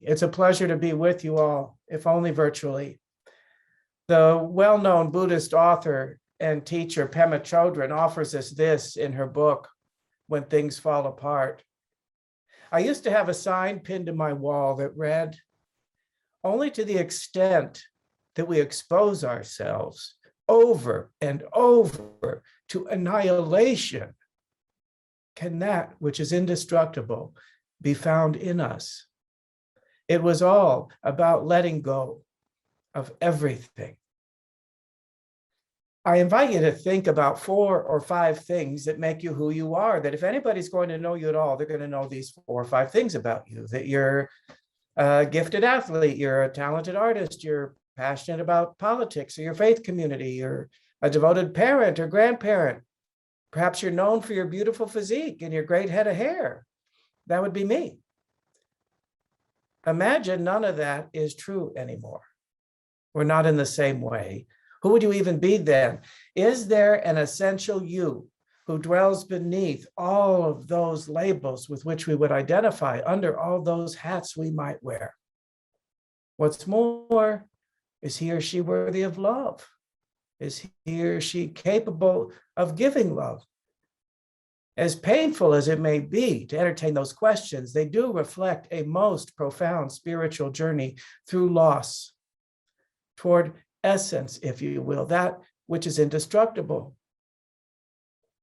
It's a pleasure to be with you all, if only virtually. The well-known Buddhist author and teacher Pema Chodron offers us this in her book, When Things Fall Apart. I used to have a sign pinned to my wall that read, "Only to the extent that we expose ourselves over and over to annihilation can that which is indestructible be found in us." It was all about letting go of everything. I invite you to think about 4 or 5 things that make you who you are, that if anybody's going to know you at all, they're going to know these 4 or 5 things about you, that you're a gifted athlete, you're a talented artist, you're passionate about politics or your faith community, you're a devoted parent or grandparent. Perhaps you're known for your beautiful physique and your great head of hair. That would be me. Imagine none of that is true anymore. We're not in the same way. Who would you even be then? Is there an essential you who dwells beneath all of those labels with which we would identify, under all those hats we might wear? What's more, is he or she worthy of love? Is he or she capable of giving love? As painful as it may be to entertain those questions, they do reflect a most profound spiritual journey through loss, toward essence, if you will, that which is indestructible.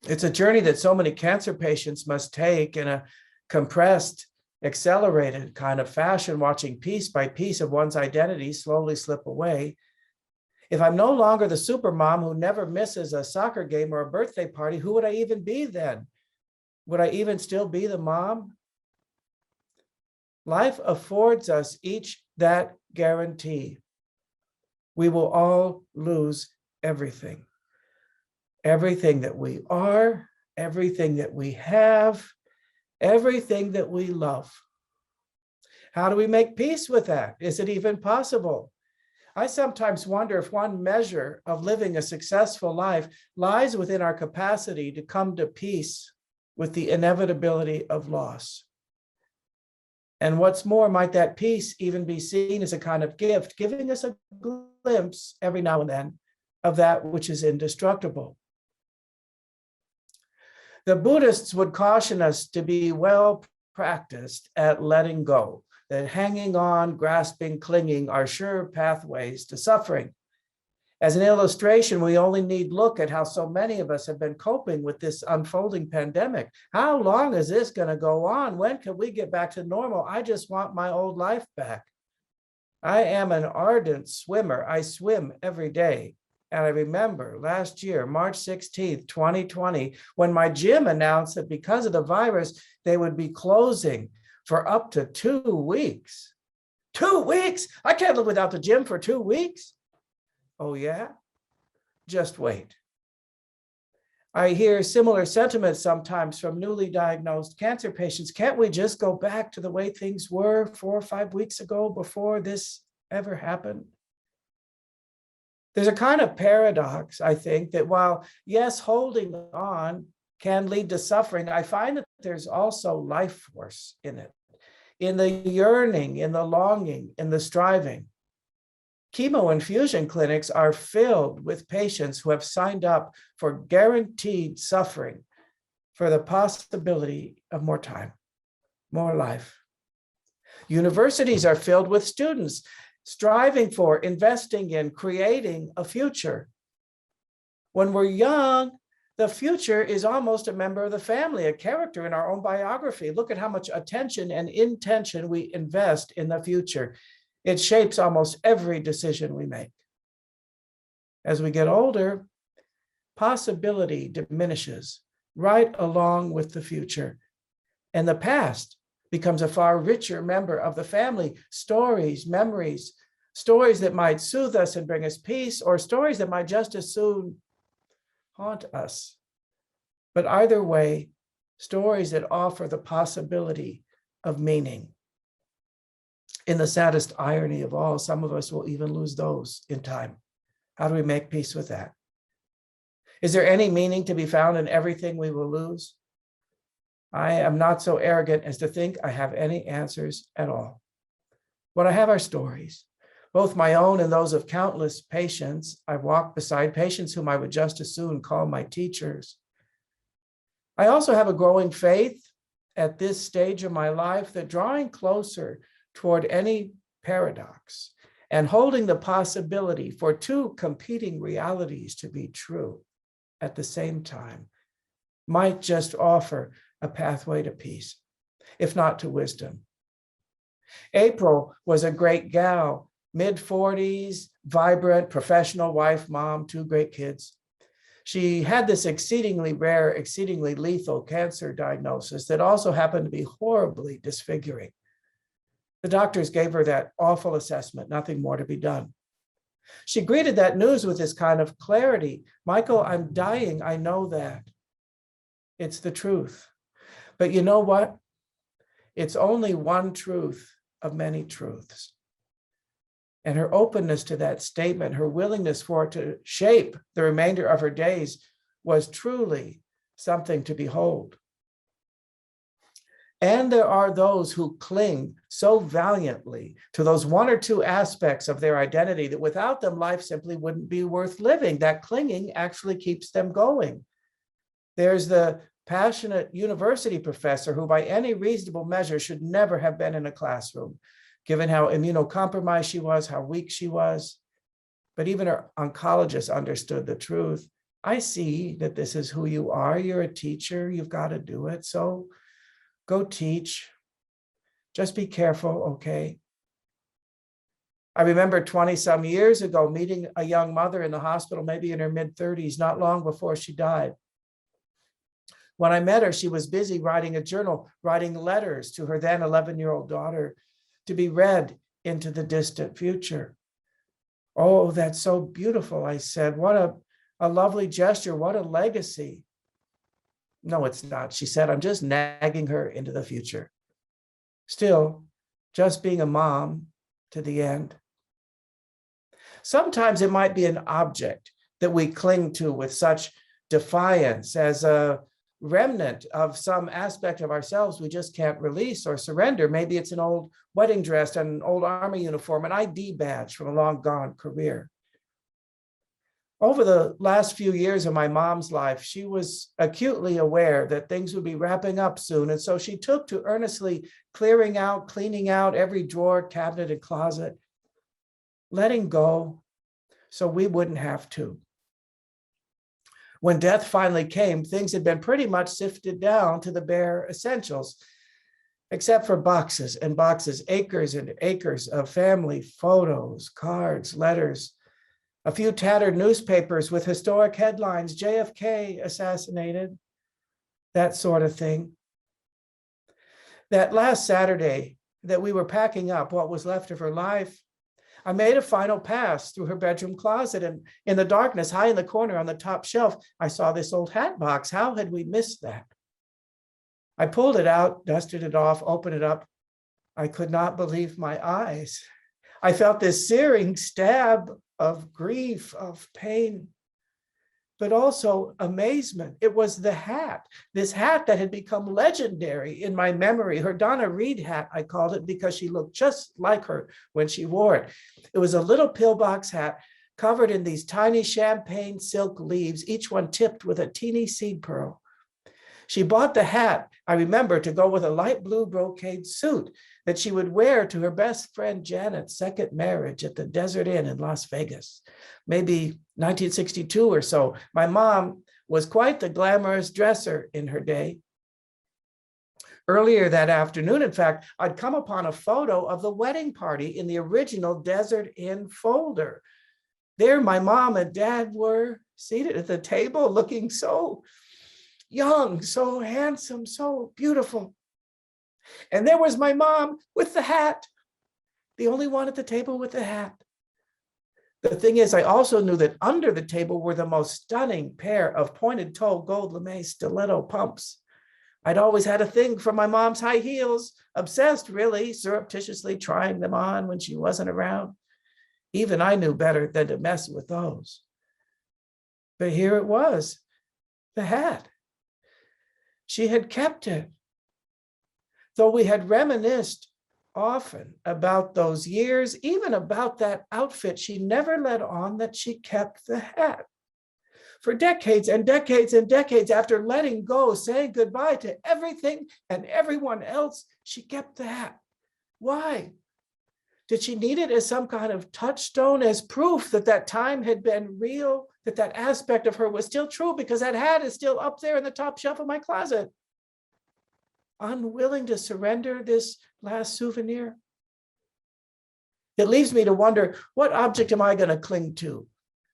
It's a journey that so many cancer patients must take in a compressed, accelerated kind of fashion, watching piece by piece of one's identity slowly slip away. If I'm no longer the super mom who never misses a soccer game or a birthday party, who would I even be then? Would I even still be the mom? Life affords us each that guarantee. We will all lose everything. Everything that we are, everything that we have, everything that we love. How do we make peace with that? Is it even possible? I sometimes wonder if one measure of living a successful life lies within our capacity to come to peace with the inevitability of loss. And what's more, might that peace even be seen as a kind of gift, giving us a glimpse every now and then of that which is indestructible. The Buddhists would caution us to be well practiced at letting go, that hanging on, grasping, clinging are sure pathways to suffering. As an illustration, we only need look at how so many of us have been coping with this unfolding pandemic. How long is this going to go on? When can we get back to normal? I just want my old life back. I am an ardent swimmer. I swim every day. And I remember last year, March 16th, 2020, when my gym announced that because of the virus, they would be closing for up to 2 weeks. 2 weeks? I can't live without the gym for 2 weeks. Oh, yeah? Just wait. I hear similar sentiments sometimes from newly diagnosed cancer patients. Can't we just go back to the way things were 4 or 5 weeks ago before this ever happened? There's a kind of paradox, I think, that while, yes, holding on can lead to suffering, I find that there's also life force in it, in the yearning, in the longing, in the striving. Chemo infusion clinics are filled with patients who have signed up for guaranteed suffering for the possibility of more time, more life. Universities are filled with students striving for, investing in, creating a future. When we're young, the future is almost a member of the family, a character in our own biography. Look at how much attention and intention we invest in the future. It shapes almost every decision we make. As we get older, possibility diminishes right along with the future. And the past becomes a far richer member of the family. Stories, memories, stories that might soothe us and bring us peace, or stories that might just as soon haunt us. But either way, stories that offer the possibility of meaning. In the saddest irony of all, some of us will even lose those in time. How do we make peace with that? Is there any meaning to be found in everything we will lose? I am not so arrogant as to think I have any answers at all. What I have are stories, both my own and those of countless patients. I walk beside patients whom I would just as soon call my teachers. I also have a growing faith at this stage of my life that drawing closer toward any paradox and holding the possibility for two competing realities to be true at the same time might just offer a pathway to peace, if not to wisdom. April was a great gal, mid-40s, vibrant, professional wife, mom, two great kids. She had this exceedingly rare, exceedingly lethal cancer diagnosis that also happened to be horribly disfiguring. The doctors gave her that awful assessment, nothing more to be done. She greeted that news with this kind of clarity. Michael, I'm dying, I know that. It's the truth. But you know what? It's only one truth of many truths. And her openness to that statement, her willingness for it to shape the remainder of her days was truly something to behold. And there are those who cling so valiantly to those one or two aspects of their identity that without them, life simply wouldn't be worth living. That clinging actually keeps them going. There's the passionate university professor who by any reasonable measure should never have been in a classroom, given how immunocompromised she was, how weak she was. But even her oncologist understood the truth. I see that this is who you are. You're a teacher. You've got to do it. So go teach. Just be careful, okay? I remember 20 some years ago meeting a young mother in the hospital, maybe in her mid-30s, not long before she died. When I met her, she was busy writing a journal, writing letters to her then 11-year-old daughter to be read into the distant future. Oh, that's so beautiful, I said. What a lovely gesture. What a legacy. No, it's not, she said. I'm just nagging her into the future. Still, just being a mom to the end. Sometimes it might be an object that we cling to with such defiance as a remnant of some aspect of ourselves we just can't release or surrender. Maybe it's an old wedding dress and an old army uniform, an ID badge from a long gone career. Over the last few years of my mom's life, she was acutely aware that things would be wrapping up soon. And so she took to earnestly clearing out, cleaning out every drawer, cabinet, and closet, letting go so we wouldn't have to. When death finally came, things had been pretty much sifted down to the bare essentials, except for boxes and boxes, acres and acres of family photos, cards, letters, a few tattered newspapers with historic headlines, JFK assassinated, that sort of thing. That last Saturday that we were packing up what was left of her life, I made a final pass through her bedroom closet, and in the darkness, high in the corner on the top shelf, I saw this old hat box. How had we missed that? I pulled it out, dusted it off, opened it up. I could not believe my eyes. I felt this searing stab of grief, of pain, but also amazement. It was the hat, this hat that had become legendary in my memory. Her Donna Reed hat, I called it, because she looked just like her when she wore it. It was a little pillbox hat covered in these tiny champagne silk leaves, each one tipped with a teeny seed pearl. She bought the hat, I remember, to go with a light blue brocade suit that she would wear to her best friend Janet's second marriage at the Desert Inn in Las Vegas, maybe 1962 or so. My mom was quite the glamorous dresser in her day. Earlier that afternoon, in fact, I'd come upon a photo of the wedding party in the original Desert Inn folder. There my mom and dad were seated at the table, looking so young, so handsome, so beautiful. And there was my mom with the hat, the only one at the table with the hat. The thing is, I also knew that under the table were the most stunning pair of pointed toe gold lame stiletto pumps. I'd always had a thing for my mom's high heels, obsessed really, surreptitiously trying them on when she wasn't around. Even I knew better than to mess with those. But here it was, the hat. She had kept it. Though we had reminisced often about those years, even about that outfit. She never let on that she kept the hat. For decades and decades and decades, after letting go, saying goodbye to everything and everyone else, she kept the hat. Why? Did she need it as some kind of touchstone, as proof that that time had been real, that that aspect of her was still true? Because that hat is still up there in the top shelf of my closet. Unwilling to surrender this last souvenir? It leaves me to wonder, what object am I going to cling to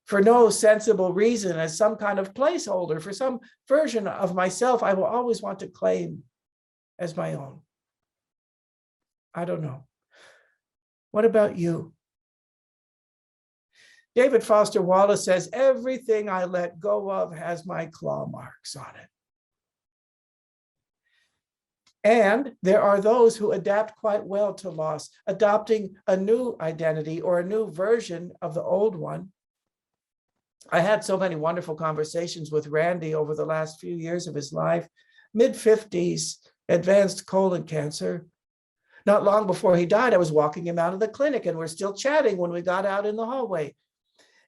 for no sensible reason, as some kind of placeholder for some version of myself I will always want to claim as my own? I don't know. What about you? David Foster Wallace says, everything I let go of has my claw marks on it. And there are those who adapt quite well to loss, adopting a new identity or a new version of the old one. I had so many wonderful conversations with Randy over the last few years of his life, mid-50s, advanced colon cancer. Not long before he died, I was walking him out of the clinic, and we're still chatting when we got out in the hallway.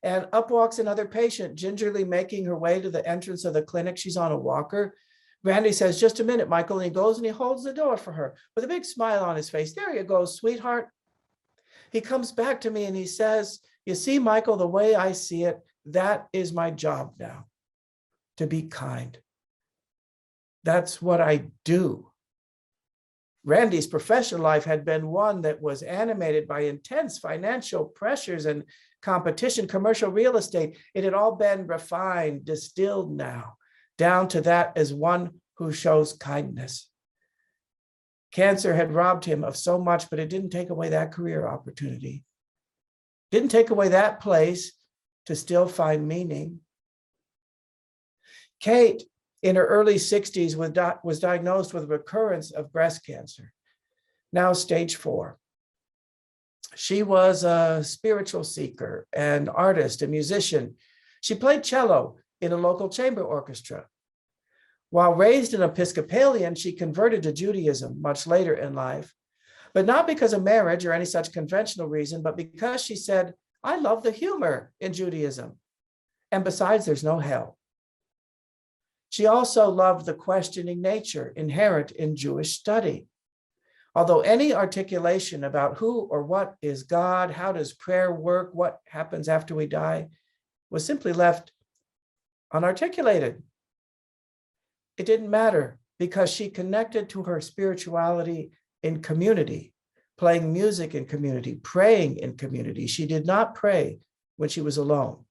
And up walks another patient, gingerly making her way to the entrance of the clinic. She's on a walker. Randy says, just a minute, Michael. And he goes and he holds the door for her with a big smile on his face. There you go, sweetheart. He comes back to me and he says, you see, Michael, the way I see it, that is my job now, to be kind. That's what I do. Randy's professional life had been one that was animated by intense financial pressures and competition, commercial real estate. It had all been refined, distilled now, down to that as one who shows kindness. Cancer had robbed him of so much, but it didn't take away that career opportunity. Didn't take away that place to still find meaning. Kate, in her early 60s, was diagnosed with recurrence of breast cancer, now stage 4. She was a spiritual seeker, an artist, a musician. She played cello in a local chamber orchestra. While raised an Episcopalian, she converted to Judaism much later in life, but not because of marriage or any such conventional reason, but because she said, I love the humor in Judaism. And besides, there's no hell. She also loved the questioning nature inherent in Jewish study. Although any articulation about who or what is God, how does prayer work, what happens after we die, was simply left unarticulated. It didn't matter because she connected to her spirituality in community, playing music in community, praying in community. She did not pray when she was alone.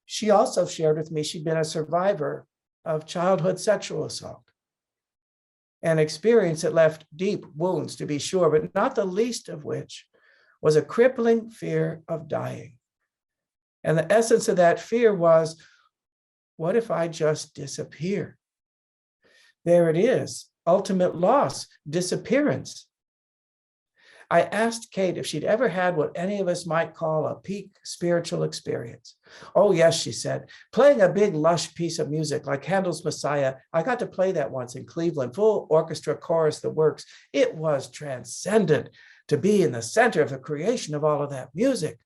She also shared with me she'd been a survivor of childhood sexual assault, an experience that left deep wounds, to be sure, but not the least of which was a crippling fear of dying. And the essence of that fear was, what if I just disappear? There it is, ultimate loss, disappearance. I asked Kate if she'd ever had what any of us might call a peak spiritual experience. Oh, yes, she said, playing a big, lush piece of music like Handel's Messiah. I got to play that once in Cleveland, full orchestra, chorus, the works. It was transcendent to be in the center of the creation of all of that music.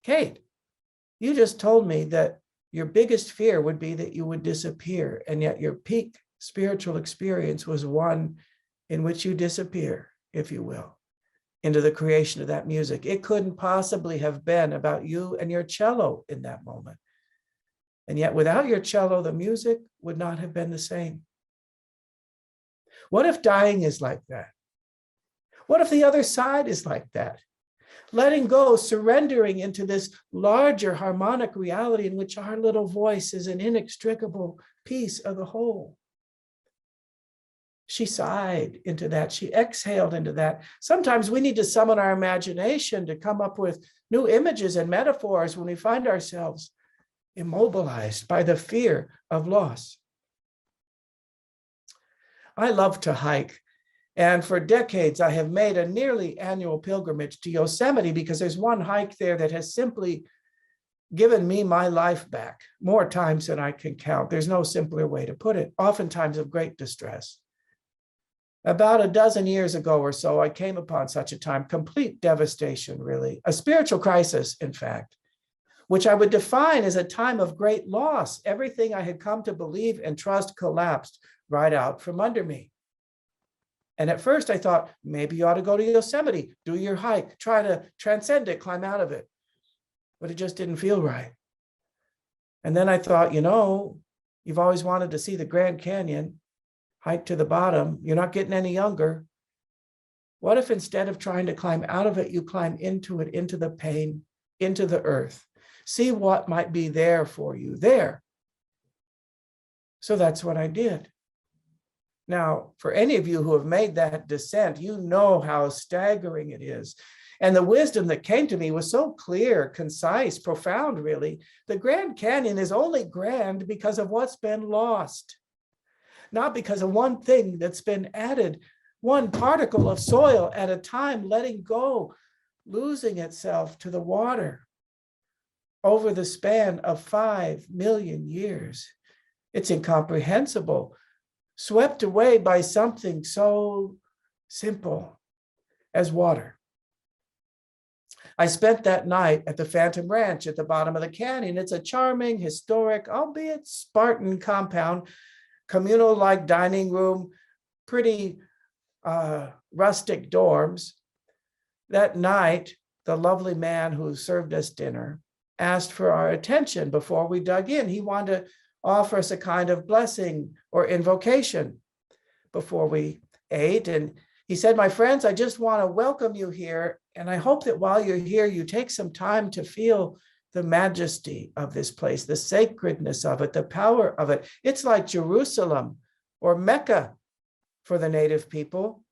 Kate, you just told me that your biggest fear would be that you would disappear, and yet your peak spiritual experience was one in which you disappear, if you will, into the creation of that music. It couldn't possibly have been about you and your cello in that moment. And yet without your cello, the music would not have been the same. What if dying is like that? What if the other side is like that? Letting go, surrendering into this larger harmonic reality in which our little voice is an inextricable piece of the whole. She sighed into that. She exhaled into that. Sometimes we need to summon our imagination to come up with new images and metaphors when we find ourselves immobilized by the fear of loss. I love to hike. And for decades, I have made a nearly annual pilgrimage to Yosemite because there's one hike there that has simply given me my life back more times than I can count. There's no simpler way to put it, oftentimes of great distress. About a dozen years ago or so, I came upon such a time, complete devastation, really, a spiritual crisis, in fact, which I would define as a time of great loss. Everything I had come to believe and trust collapsed right out from under me. And at first I thought, maybe you ought to go to Yosemite, do your hike, try to transcend it, climb out of it. But it just didn't feel right. And then I thought, you've always wanted to see the Grand Canyon, hike to the bottom. You're not getting any younger. What if instead of trying to climb out of it, you climb into it, into the pain, into the earth? See what might be there for you there. So that's what I did. Now, for any of you who have made that descent, you know how staggering it is. And the wisdom that came to me was so clear, concise, profound, really. The Grand Canyon is only grand because of what's been lost, not because of one thing that's been added, one particle of soil at a time, letting go, losing itself to the water over the span of 5 million years. It's incomprehensible, swept away by something so simple as water. I spent that night at the Phantom Ranch at the bottom of the canyon. It's a charming, historic, albeit Spartan compound, communal-like dining room, pretty rustic dorms. That night, the lovely man who served us dinner asked for our attention before we dug in. He wanted to offer us a kind of blessing or invocation before we ate. And he said, my friends, I just want to welcome you here. And I hope that while you're here, you take some time to feel the majesty of this place, the sacredness of it, the power of it. It's like Jerusalem or Mecca for the native people.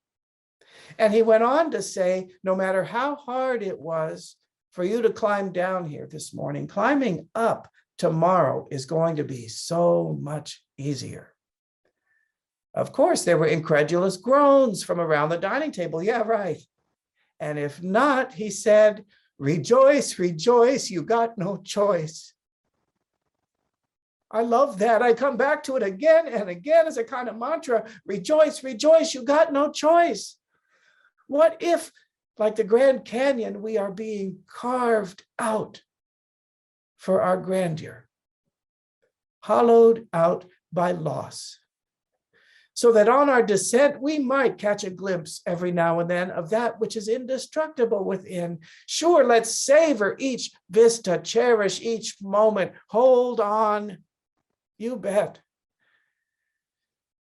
And he went on to say, no matter how hard it was for you to climb down here this morning, climbing up tomorrow is going to be so much easier. Of course, there were incredulous groans from around the dining table. Yeah, right. And if not, he said, rejoice, rejoice, you got no choice. I love that. I come back to it again and again as a kind of mantra. Rejoice, rejoice, you got no choice. What if, like the Grand Canyon, we are being carved out for our grandeur, hollowed out by loss, so that on our descent, we might catch a glimpse every now and then of that which is indestructible within. Sure, let's savor each vista, cherish each moment, hold on, you bet.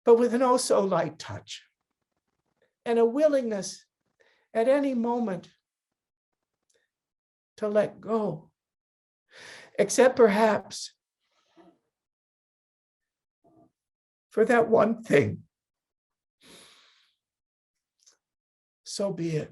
But with an oh so light touch and a willingness at any moment to let go, except perhaps for that one thing. So be it.